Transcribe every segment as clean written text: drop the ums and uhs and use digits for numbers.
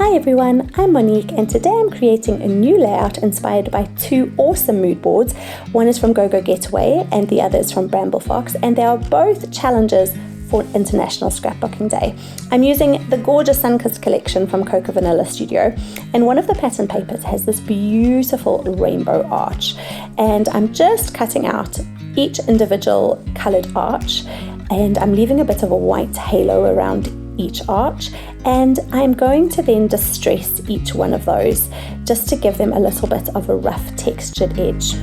Hi everyone, I'm Monique and today I'm creating a new layout inspired by two awesome mood boards. One is from GoGo Getaway and the other is from Bramble Fox, and they are both challenges for International Scrapbooking Day. I'm using the gorgeous Sunkissed collection from Cocoa Vanilla Studio, and one of the pattern papers has this beautiful rainbow arch, and I'm just cutting out each individual coloured arch and I'm leaving a bit of a white halo around each arch, and I'm going to then distress each one of those just to give them a little bit of a rough textured edge.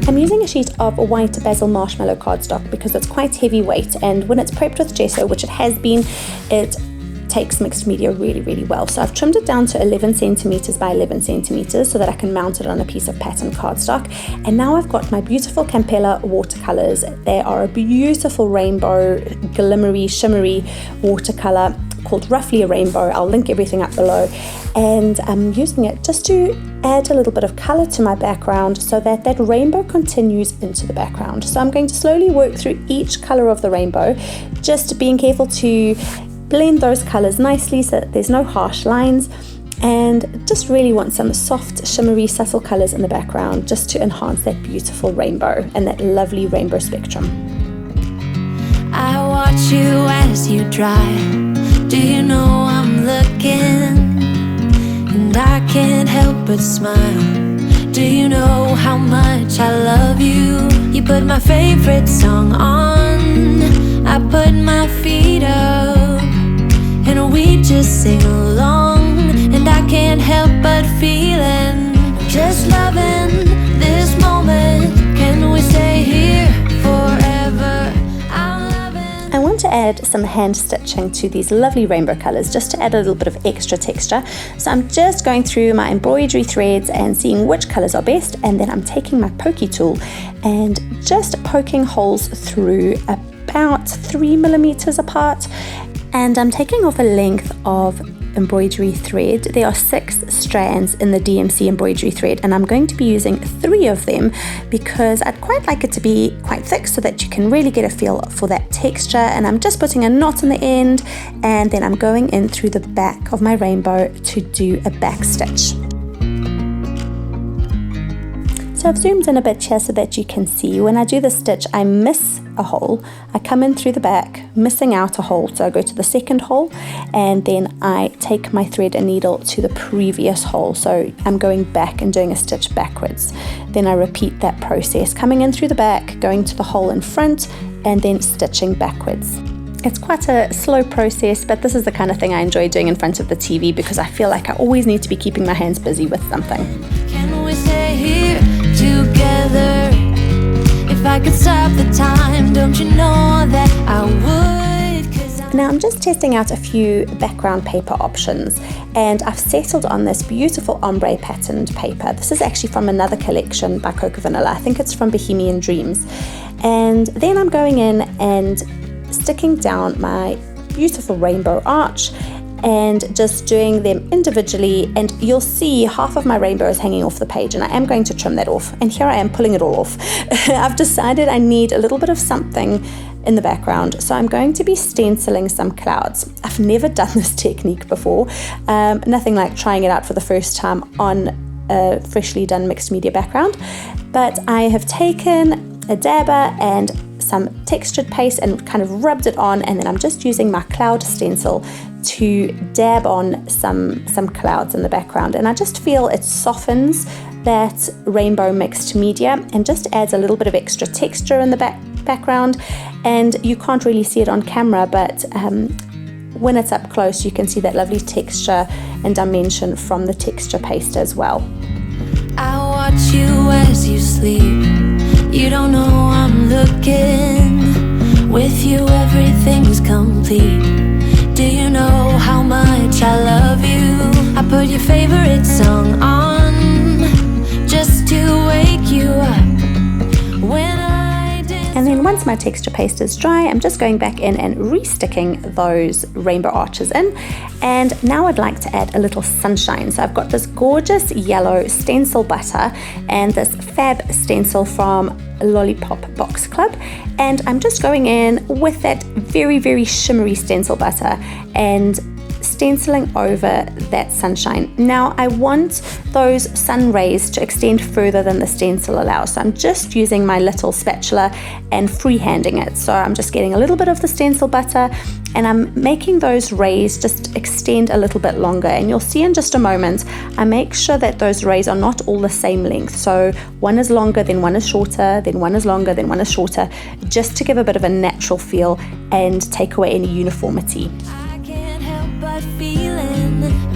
I'm using a sheet of white basil marshmallow cardstock because it's quite heavyweight, and when it's prepped with gesso, which it has been, it takes mixed media really well. So I've trimmed it down to 11 centimeters by 11 centimeters so that I can mount it on a piece of pattern cardstock. And now I've got my beautiful Campbella watercolors. They are a beautiful rainbow, glimmery, shimmery watercolor called Roughly a Rainbow. I'll link everything up below. And I'm using it just to add a little bit of color to my background so that that rainbow continues into the background. So I'm going to slowly work through each color of the rainbow, just being careful to blend those colors nicely so that there's no harsh lines, and just really want some soft, shimmery, subtle colors in the background just to enhance that beautiful rainbow and that lovely rainbow spectrum. I watch you as you drive. Do you know I'm looking? And I can't help but smile. Do you know how much I love you? You put my favorite song on, I put my feet up, and we just sing along, and I can't help but feeling, just loving this moment. Can we stay here forever? I want to add some hand stitching to these lovely rainbow colors just to add a little bit of extra texture. So I'm just going through my embroidery threads and seeing which colors are best, and then I'm taking my pokey tool and just poking holes through about 3 millimeters apart. And I'm taking off a length of embroidery thread. There are 6 strands in the DMC embroidery thread, and I'm going to be using 3 of them because I'd quite like it to be quite thick so that you can really get a feel for that texture. And I'm just putting a knot in the end, and then I'm going in through the back of my rainbow to do a back stitch. So I've zoomed in a bit here so that you can see when I do the stitch, I miss a hole. I come in through the back, missing out a hole. So I go to the second hole, and then I take my thread and needle to the previous hole. So I'm going back and doing a stitch backwards. Then I repeat that process, coming in through the back, going to the hole in front, and then stitching backwards. It's quite a slow process, but this is the kind of thing I enjoy doing in front of the TV because I feel like I always need to be keeping my hands busy with something. Can we stay here together? If I could stop the time, don't you know that I would? Now I'm just testing out a few background paper options, and I've settled on this beautiful ombre patterned paper. This is actually from another collection by Cocoa Vanilla. I think it's from Bohemian Dreams. And then I'm going in and sticking down my beautiful rainbow arch and just doing them individually, and you'll see half of my rainbow is hanging off the page, and I am going to trim that off, and here I am pulling it all off. I've decided I need a little bit of something in the background, so I'm going to be stenciling some clouds. I've never done this technique before, nothing like trying it out for the first time on a freshly done mixed media background, but I have taken a dabber and some textured paste and kind of rubbed it on, and then I'm just using my cloud stencil to dab on some clouds in the background, and I just feel it softens that rainbow mixed media and just adds a little bit of extra texture in the background. And you can't really see it on camera, but when it's up close you can see that lovely texture and dimension from the texture paste as well. I watch you as you sleep. You don't know I'm looking. With you everything's complete. Do you know how much I love you? I put your favorite song on just to wake you up when I dance. And then once my texture paste is dry, I'm just going back in and resticking those rainbow arches in. And now I'd like to add a little sunshine. So I've got this gorgeous yellow stencil butter and this fab stencil from Lollipop Box Club, and I'm just going in with that very, very shimmery stencil butter and stenciling over that sunshine. Now I want those sun rays to extend further than the stencil allows, so I'm just using my little spatula and freehanding it. So I'm just getting a little bit of the stencil butter and I'm making those rays just extend a little bit longer, and you'll see in just a moment I make sure that those rays are not all the same length, so one is longer, then one is shorter, then one is longer, then one is shorter, just to give a bit of a natural feel and take away any uniformity.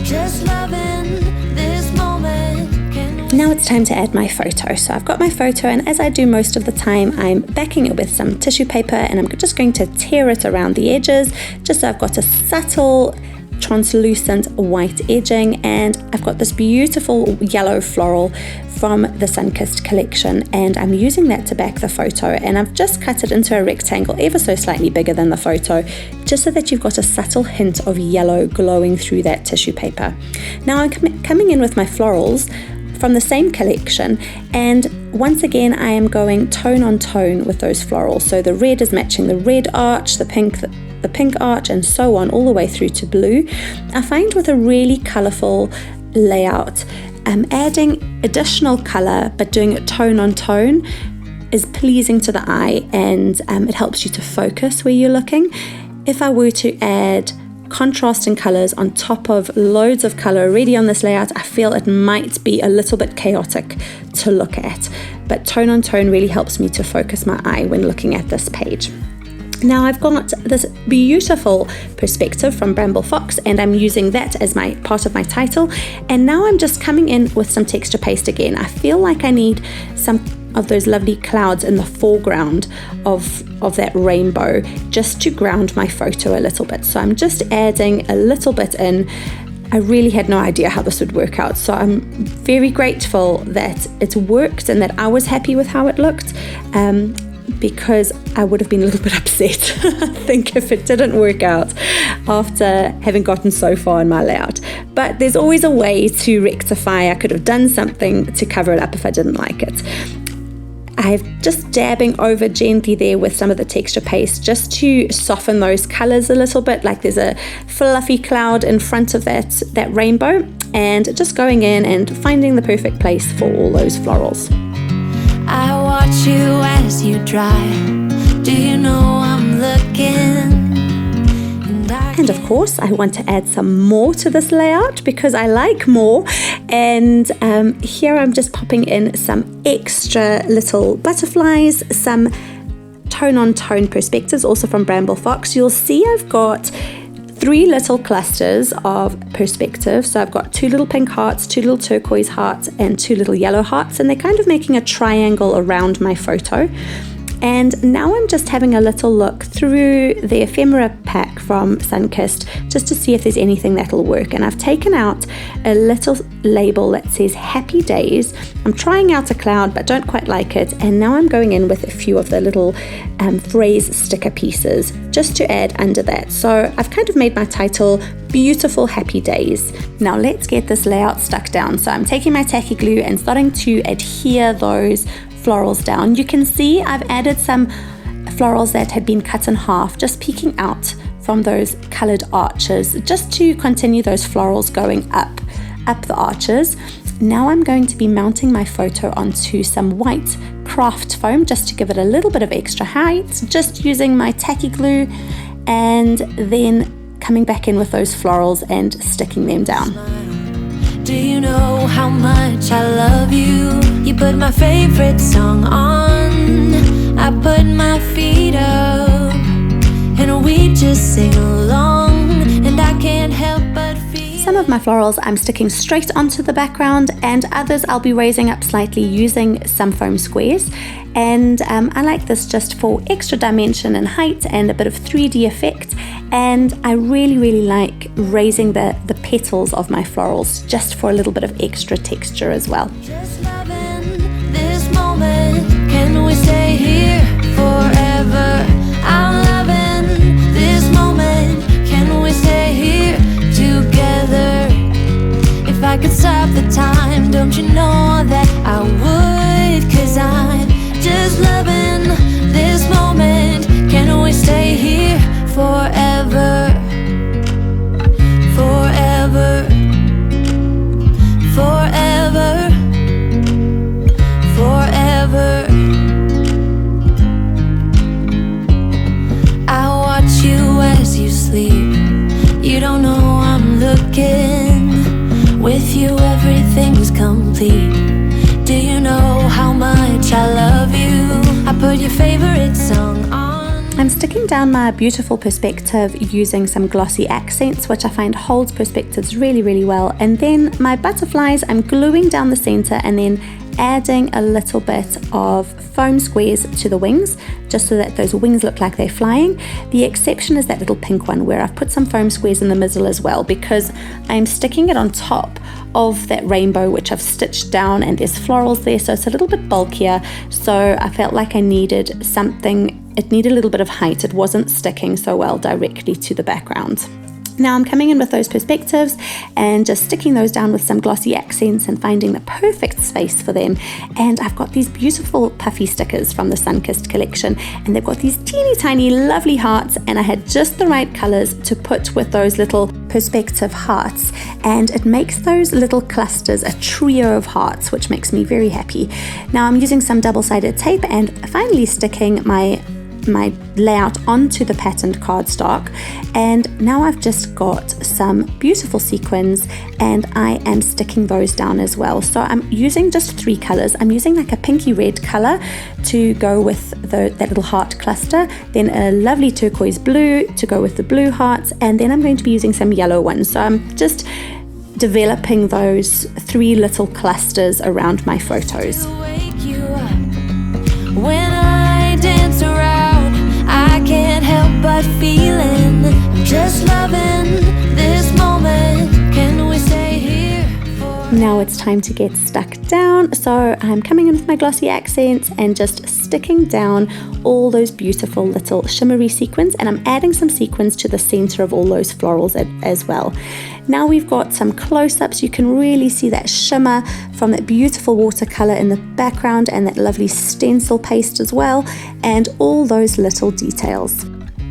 Just loving this moment. Now it's time to add my photo. So I've got my photo, and as I do most of the time, I'm backing it with some tissue paper and I'm just going to tear it around the edges just so I've got a subtle translucent white edging, and I've got this beautiful yellow floral from the Sunkissed collection, and I'm using that to back the photo, and I've just cut it into a rectangle ever so slightly bigger than the photo, just so that you've got a subtle hint of yellow glowing through that tissue paper. Now I'm coming in with my florals from the same collection, and once again I am going tone on tone with those florals. So the red is matching the red arch, the pink arch, and so on all the way through to blue. I find with a really colourful layout, adding additional colour but doing it tone on tone is pleasing to the eye, and it helps you to focus where you're looking. If I were to add contrasting colours on top of loads of colour already on this layout, I feel it might be a little bit chaotic to look at, but tone on tone really helps me to focus my eye when looking at this page. Now I've got this beautiful perspective from Bramble Fox, and I'm using that as my part of my title, and now I'm just coming in with some texture paste again. I feel like I need some of those lovely clouds in the foreground of that rainbow just to ground my photo a little bit. So I'm just adding a little bit in. I really had no idea how this would work out, so I'm very grateful that it worked and that I was happy with how it looked, because I would have been a little bit upset, I think, if it didn't work out after having gotten so far in my layout. But there's always a way to rectify. I could have done something to cover it up if I didn't like it. I'm just dabbing over gently there with some of the texture paste just to soften those colours a little bit, like there's a fluffy cloud in front of that rainbow, and just going in and finding the perfect place for all those florals. I watch you as you drive. Do you know I'm looking? And of course, I want to add some more to this layout because I like more. And here I'm just popping in some extra little butterflies, some tone-on-tone perspectives, also from Bramble Fox. You'll see I've got 3 little clusters of perspective. So I've got 2 little pink hearts, 2 little turquoise hearts, and 2 little yellow hearts, and they're kind of making a triangle around my photo. And now I'm just having a little look through the ephemera pack from Sunkissed just to see if there's anything that'll work. And I've taken out a little label that says Happy Days. I'm trying out a cloud but don't quite like it, and now I'm going in with a few of the little phrase sticker pieces just to add under that. So I've kind of made my title Beautiful Happy Days. Now let's get this layout stuck down. So I'm taking my tacky glue and starting to adhere those florals down. You can see I've added some florals that had been cut in half, just peeking out from those colored arches, just to continue those florals going up the arches. Now I'm going to be mounting my photo onto some white craft foam just to give it a little bit of extra height, just using my tacky glue, and then coming back in with those florals and sticking them down. Do you know how much I love you? You put my favorite song on, I put my feet up, and we just sing along, and I can't help but feel. Some of my florals I'm sticking straight onto the background, and others I'll be raising up slightly using some foam squares. And I like this just for extra dimension and height and a bit of 3D effect. And I really like raising the petals of my florals just for a little bit of extra texture as well. Just loving this moment. Can we stay here forever? favorite song on. I'm sticking down my beautiful perspective using some glossy accents, which I find holds perspectives really, really well. And then my butterflies, I'm gluing down the center and then adding a little bit of foam squares to the wings, just so that those wings look like they're flying. The exception is that little pink one where I've put some foam squares in the middle as well, because I'm sticking it on top of that rainbow which I've stitched down, and there's florals there, so it's a little bit bulkier. So I felt like I needed something, it needed a little bit of height. It wasn't sticking so well directly to the background. Now I'm coming in with those perspectives and just sticking those down with some glossy accents and finding the perfect space for them. And I've got these beautiful puffy stickers from the Sunkissed collection, and they've got these teeny tiny lovely hearts, and I had just the right colors to put with those little perspective hearts, and it makes those little clusters a trio of hearts, which makes me very happy. Now I'm using some double-sided tape and finally sticking my layout onto the patterned cardstock, and now I've just got some beautiful sequins and I am sticking those down as well. So I'm using just 3 colors. I'm using like a pinky red color to go with that little heart cluster, then a lovely turquoise blue to go with the blue hearts, and then I'm going to be using some yellow ones. So I'm just developing those 3 little clusters around my photos. When I dance around, I can't help but feeling I'm just loving this moment. Can we stay here for now it's time to get stuck down, so I'm coming in with my glossy accents and just sticking down all those beautiful little shimmery sequins, and I'm adding some sequins to the center of all those florals as well. Now we've got some close-ups. You can really see that shimmer from that beautiful watercolor in the background and that lovely stencil paste as well, and all those little details.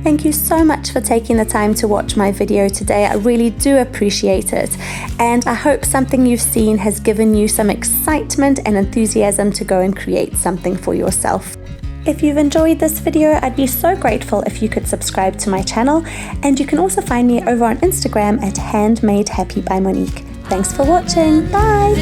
Thank you so much for taking the time to watch my video today. I really do appreciate it, and I hope something you've seen has given you some excitement and enthusiasm to go and create something for yourself. If you've enjoyed this video, I'd be so grateful if you could subscribe to my channel, and you can also find me over on Instagram at Handmade Happy by Monique. Thanks for watching. Bye!